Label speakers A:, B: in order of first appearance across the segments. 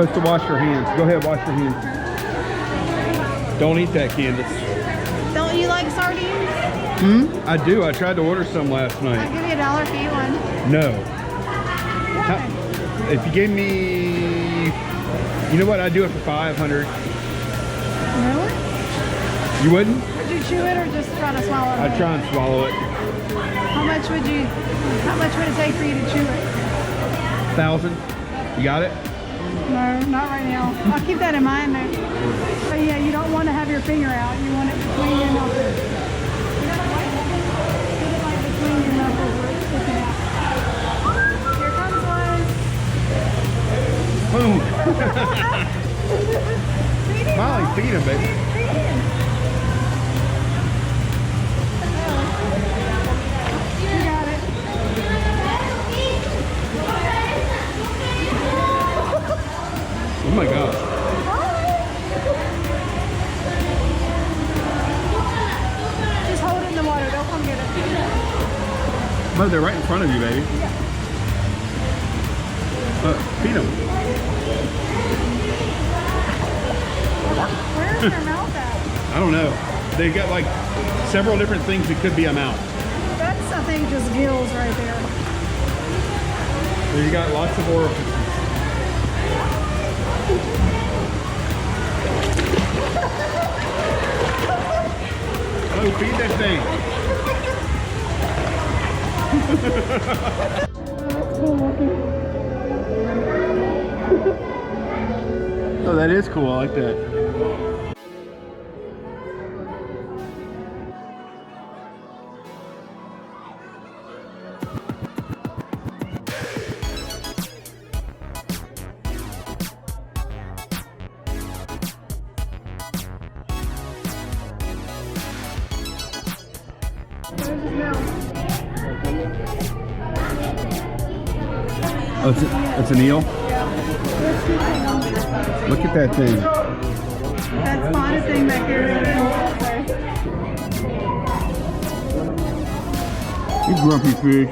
A: supposed to wash your hands. Go ahead, wash your hands. Don't eat that, Candace.
B: Don't you like sardines?
A: I do. I tried to order some last
B: I'll
A: night.
B: give you $1 if you eat one.
A: No.
B: Why?
A: If you gave me, you know what? I'd do it for 500.
B: Really?
A: You wouldn't?
B: Would you chew it or just try to swallow it?
A: I'd try and swallow it.
B: How much would it take for you to chew it?
A: 1,000. You got it?
B: No, not right now. I'll keep that in mind though. But yeah, you don't want to have your finger out. You want it between your knuckles. Put it like between your knuckles where it's sticking out. Here comes one.
A: Boom.
B: Feed him,
A: Molly,
B: Mom.
A: feed him, baby.
B: Feed him. You got it.
A: Oh my gosh.
B: Just hold it in the water. They'll come get it.
A: But they're right in front of you, baby.
B: Yeah.
A: Feed them.
B: Where's their mouth at?
A: I don't know. They've got like several different things that could be a mouth.
B: That's, I think, just gills right there.
A: You got lots of orifices. Oh, feed that thing. Oh, that is cool. I like that. Oh, it's an eel? Look at that thing.
B: That spotted thing back here.
A: You grumpy fish.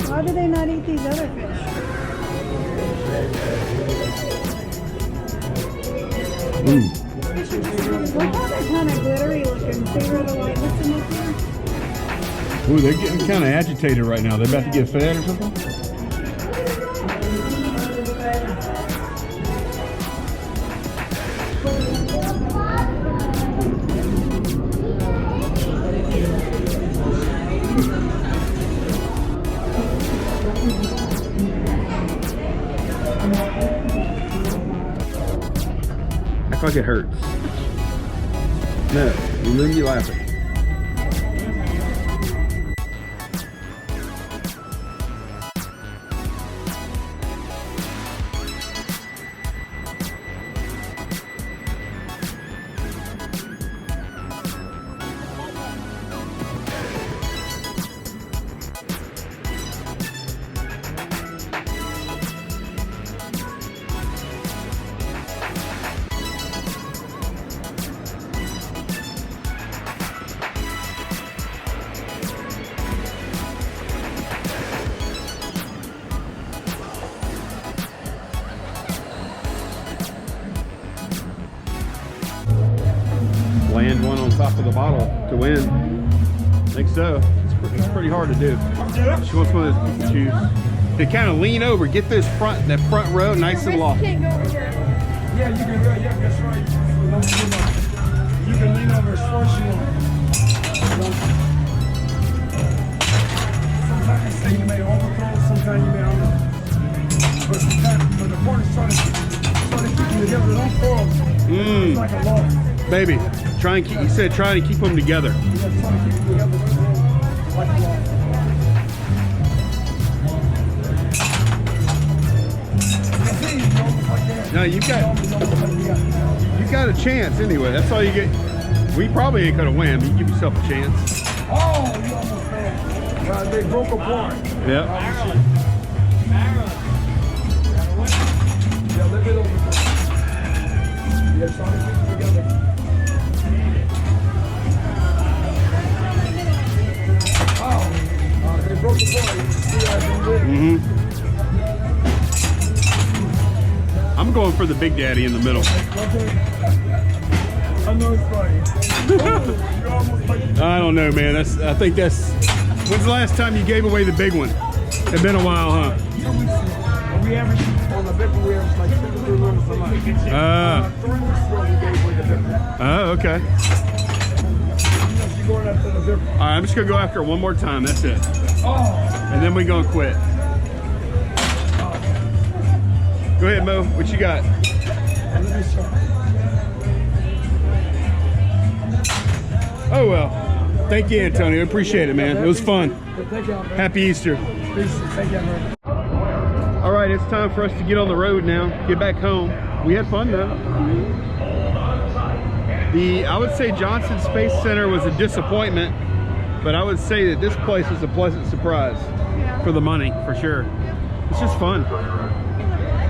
B: Why do they not eat these other fish? Look how they're kind of glittery looking. See where the light hits them up here?
A: Ooh, they're getting kind of agitated right now. They're about to get fed or something? Act like it hurts. No, you wouldn't be laughing. Land one on top of the bottle to win. I think so. It's pretty hard to do. She wants one of those shoes. To kind of lean over, get that front row nice and long.
B: Can't go over here.
C: Yeah, you can go. Yeah, that's right. You can lean over as far as you want. Sometimes you say you may overthrow, sometimes you may under. But sometimes when the partner's trying to keep you together, don't throw them. It's like a law.
A: Baby, try and keep, you said try to keep them together.
C: Yeah, try to keep them together like a law.
A: No, you got a chance anyway. That's all you get. We probably ain't gonna win, but you give yourself a chance.
C: Oh, you almost fell. They broke apart.
A: Yep.
C: Yeah, let it over. Yeah, try to keep it together. Oh, they broke apart. You can see I've been with.
A: I'm going for the Big Daddy in the middle.
C: I know it's funny. Oh, you're almost like
A: I don't know, man. I think that's. When's the last time you gave away the big one? It's been a while, huh?
C: we average on the big one, we average like 53 runners a month. 3 weeks ago, we gave away the big one.
A: Oh, okay.
C: You're going after the big one.
A: All right, I'm just gonna go after it one more time. That's it.
C: Oh,
A: And then we gonna quit. Go ahead, Mo. What you got?
C: let me show.
A: Oh well. Thank you, Antonio. Appreciate it, man. It was fun.
C: Thank y'all, man.
A: Happy Easter.
C: Peace. Thank y'all, man.
A: All right, it's time for us to get on the road now. Get back home. We had fun though. I would say Johnson Space Center was a disappointment, but I would say that this place was a pleasant surprise
B: Yeah.
A: for the money, for sure. It's just fun.